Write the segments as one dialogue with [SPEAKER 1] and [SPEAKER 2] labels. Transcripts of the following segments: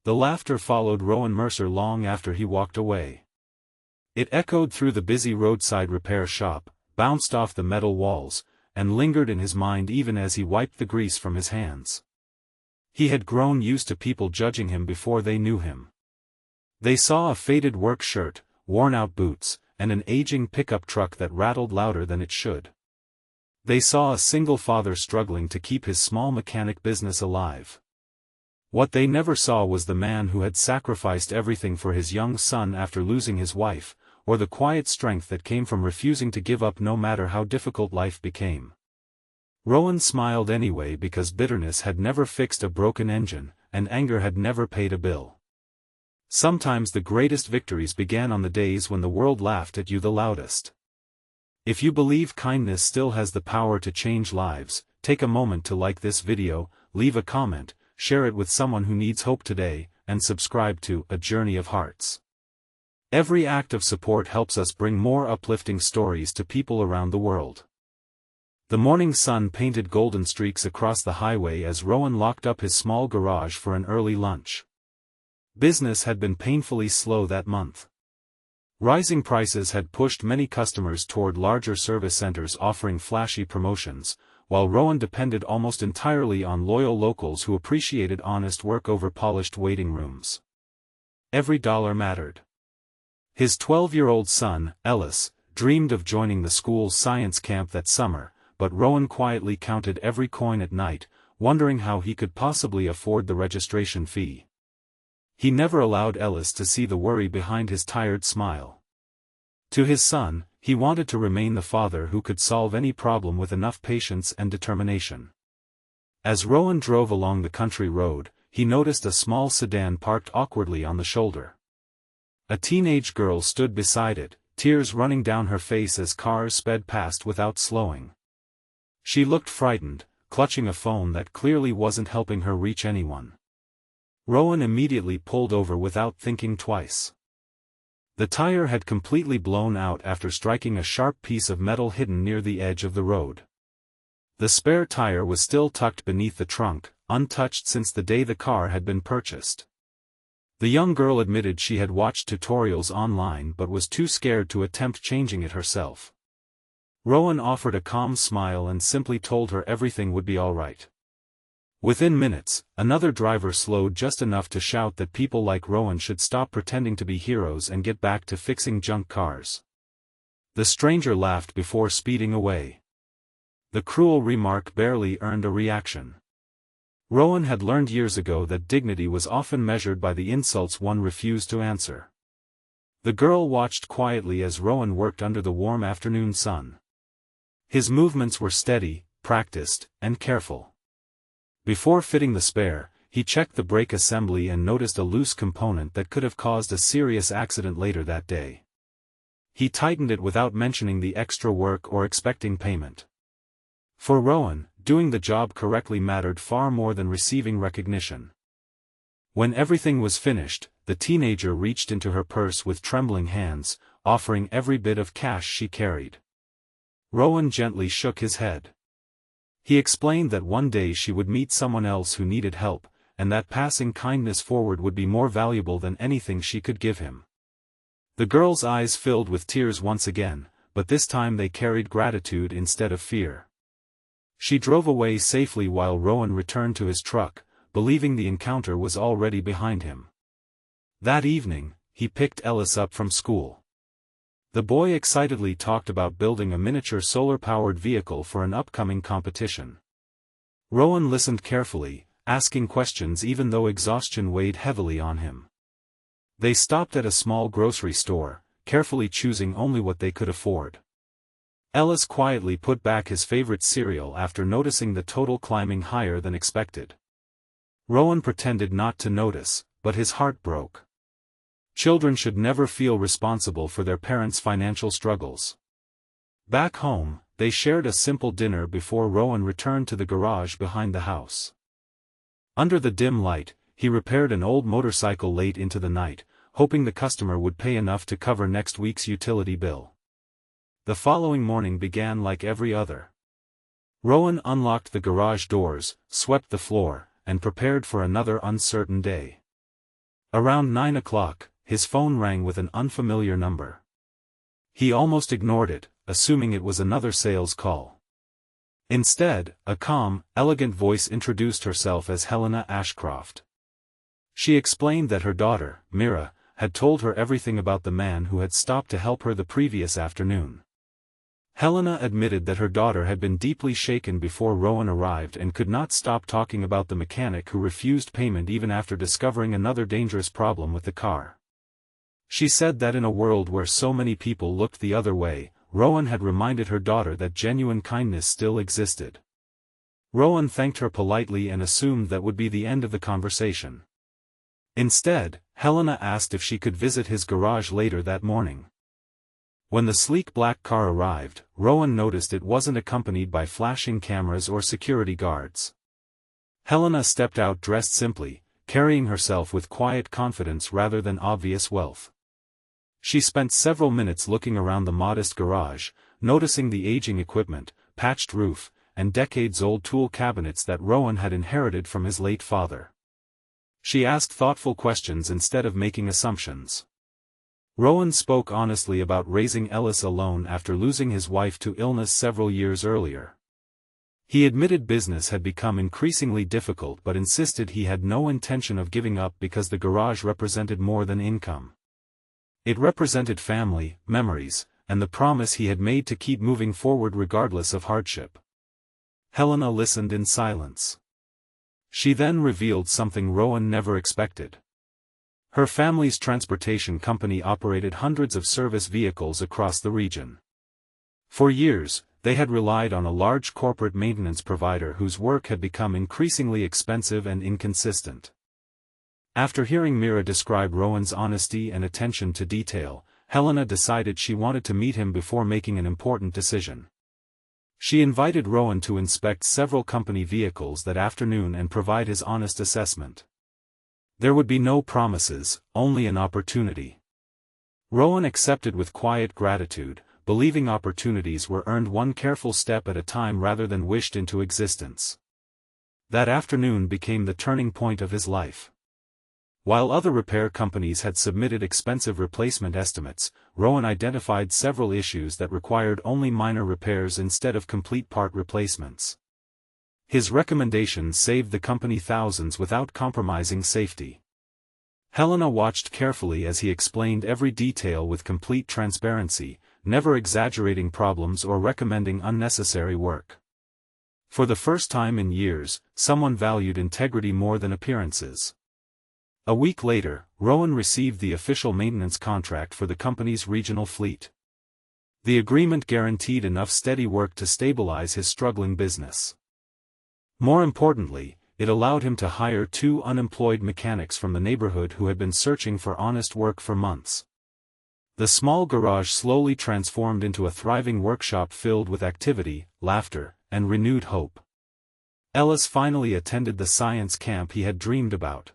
[SPEAKER 1] The laughter followed Rowan Mercer long after he walked away. It echoed through the busy roadside repair shop, bounced off the metal walls, and lingered in his mind even as he wiped the grease from his hands. He had grown used to people judging him before they knew him. They saw a faded work shirt, worn-out boots, and an aging pickup truck that rattled louder than it should. They saw a single father struggling to keep his small mechanic business alive. What they never saw was the man who had sacrificed everything for his young son after losing his wife, or the quiet strength that came from refusing to give up no matter how difficult life became. Rowan smiled anyway because bitterness had never fixed a broken engine, and anger had never paid a bill. Sometimes the greatest victories began on the days when the world laughed at you the loudest. If you believe kindness still has the power to change lives, take a moment to like this video, leave a comment, share it with someone who needs hope today, and subscribe to A Journey of Hearts. Every act of support helps us bring more uplifting stories to people around the world. The morning sun painted golden streaks across the highway as Rowan locked up his small garage for an early lunch. Business had been painfully slow that month. Rising prices had pushed many customers toward larger service centers offering flashy promotions, while Rowan depended almost entirely on loyal locals who appreciated honest work over polished waiting rooms. Every dollar mattered. His 12-year-old son, Ellis, dreamed of joining the school's science camp that summer, but Rowan quietly counted every coin at night, wondering how he could possibly afford the registration fee. He never allowed Ellis to see the worry behind his tired smile. To his son, he wanted to remain the father who could solve any problem with enough patience and determination. As Rowan drove along the country road, he noticed a small sedan parked awkwardly on the shoulder. A teenage girl stood beside it, tears running down her face as cars sped past without slowing. She looked frightened, clutching a phone that clearly wasn't helping her reach anyone. Rowan immediately pulled over without thinking twice. The tire had completely blown out after striking a sharp piece of metal hidden near the edge of the road. The spare tire was still tucked beneath the trunk, untouched since the day the car had been purchased. The young girl admitted she had watched tutorials online but was too scared to attempt changing it herself. Rowan offered a calm smile and simply told her everything would be all right. Within minutes, another driver slowed just enough to shout that people like Rowan should stop pretending to be heroes and get back to fixing junk cars. The stranger laughed before speeding away. The cruel remark barely earned a reaction. Rowan had learned years ago that dignity was often measured by the insults one refused to answer. The girl watched quietly as Rowan worked under the warm afternoon sun. His movements were steady, practiced, and careful. Before fitting the spare, he checked the brake assembly and noticed a loose component that could have caused a serious accident later that day. He tightened it without mentioning the extra work or expecting payment. For Rowan, doing the job correctly mattered far more than receiving recognition. When everything was finished, the teenager reached into her purse with trembling hands, offering every bit of cash she carried. Rowan gently shook his head. He explained that one day she would meet someone else who needed help, and that passing kindness forward would be more valuable than anything she could give him. The girl's eyes filled with tears once again, but this time they carried gratitude instead of fear. She drove away safely while Rowan returned to his truck, believing the encounter was already behind him. That evening, he picked Ellis up from school. The boy excitedly talked about building a miniature solar-powered vehicle for an upcoming competition. Rowan listened carefully, asking questions even though exhaustion weighed heavily on him. They stopped at a small grocery store, carefully choosing only what they could afford. Ellis quietly put back his favorite cereal after noticing the total climbing higher than expected. Rowan pretended not to notice, but his heart broke. Children should never feel responsible for their parents' financial struggles. Back home, they shared a simple dinner before Rowan returned to the garage behind the house. Under the dim light, he repaired an old motorcycle late into the night, hoping the customer would pay enough to cover next week's utility bill. The following morning began like every other. Rowan unlocked the garage doors, swept the floor, and prepared for another uncertain day. Around 9 o'clock, his phone rang with an unfamiliar number. He almost ignored it, assuming it was another sales call. Instead, a calm, elegant voice introduced herself as Helena Ashcroft. She explained that her daughter, Mira, had told her everything about the man who had stopped to help her the previous afternoon. Helena admitted that her daughter had been deeply shaken before Rowan arrived and could not stop talking about the mechanic who refused payment even after discovering another dangerous problem with the car. She said that in a world where so many people looked the other way, Rowan had reminded her daughter that genuine kindness still existed. Rowan thanked her politely and assumed that would be the end of the conversation. Instead, Helena asked if she could visit his garage later that morning. When the sleek black car arrived, Rowan noticed it wasn't accompanied by flashing cameras or security guards. Helena stepped out dressed simply, carrying herself with quiet confidence rather than obvious wealth. She spent several minutes looking around the modest garage, noticing the aging equipment, patched roof, and decades-old tool cabinets that Rowan had inherited from his late father. She asked thoughtful questions instead of making assumptions. Rowan spoke honestly about raising Ellis alone after losing his wife to illness several years earlier. He admitted business had become increasingly difficult but insisted he had no intention of giving up because the garage represented more than income. It represented family, memories, and the promise he had made to keep moving forward regardless of hardship. Helena listened in silence. She then revealed something Rowan never expected. Her family's transportation company operated hundreds of service vehicles across the region. For years, they had relied on a large corporate maintenance provider whose work had become increasingly expensive and inconsistent. After hearing Mira describe Rowan's honesty and attention to detail, Helena decided she wanted to meet him before making an important decision. She invited Rowan to inspect several company vehicles that afternoon and provide his honest assessment. There would be no promises, only an opportunity. Rowan accepted with quiet gratitude, believing opportunities were earned one careful step at a time rather than wished into existence. That afternoon became the turning point of his life. While other repair companies had submitted expensive replacement estimates, Rowan identified several issues that required only minor repairs instead of complete part replacements. His recommendations saved the company thousands without compromising safety. Helena watched carefully as he explained every detail with complete transparency, never exaggerating problems or recommending unnecessary work. For the first time in years, someone valued integrity more than appearances. A week later, Rowan received the official maintenance contract for the company's regional fleet. The agreement guaranteed enough steady work to stabilize his struggling business. More importantly, it allowed him to hire 2 unemployed mechanics from the neighborhood who had been searching for honest work for months. The small garage slowly transformed into a thriving workshop filled with activity, laughter, and renewed hope. Ellis finally attended the science camp he had dreamed about.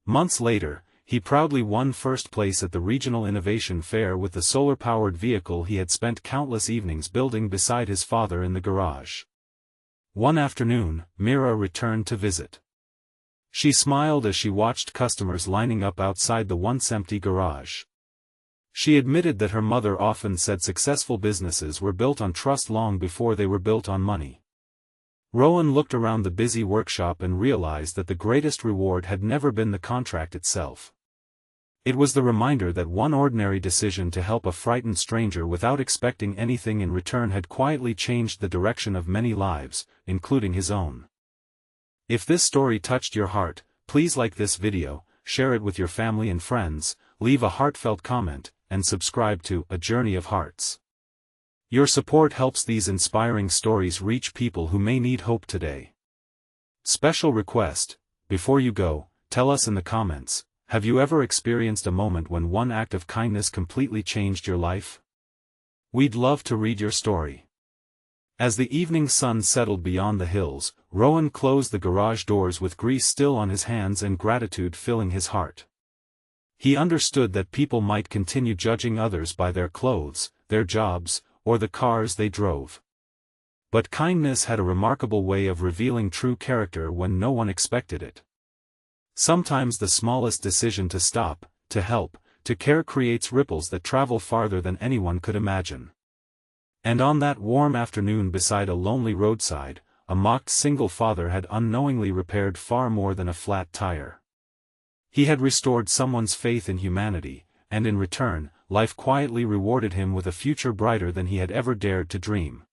[SPEAKER 1] Months later, he proudly won first place at the Regional Innovation Fair with the solar-powered vehicle he had spent countless evenings building beside his father in the garage. One afternoon, Mira returned to visit. She smiled as she watched customers lining up outside the once-empty garage. She admitted that her mother often said successful businesses were built on trust long before they were built on money. Rowan looked around the busy workshop and realized that the greatest reward had never been the contract itself. It was the reminder that one ordinary decision to help a frightened stranger without expecting anything in return had quietly changed the direction of many lives, including his own. If this story touched your heart, please like this video, share it with your family and friends, leave a heartfelt comment, and subscribe to A Journey of Hearts. Your support helps these inspiring stories reach people who may need hope today. Special request: before you go, tell us in the comments, have you ever experienced a moment when one act of kindness completely changed your life? We'd love to read your story. As the evening sun settled beyond the hills, Rowan closed the garage doors with grease still on his hands and gratitude filling his heart. He understood that people might continue judging others by their clothes, their jobs, or the cars they drove. But kindness had a remarkable way of revealing true character when no one expected it. Sometimes the smallest decision to stop, to help, to care creates ripples that travel farther than anyone could imagine. And on that warm afternoon beside a lonely roadside, a mocked single father had unknowingly repaired far more than a flat tire. He had restored someone's faith in humanity, and in return, life quietly rewarded him with a future brighter than he had ever dared to dream.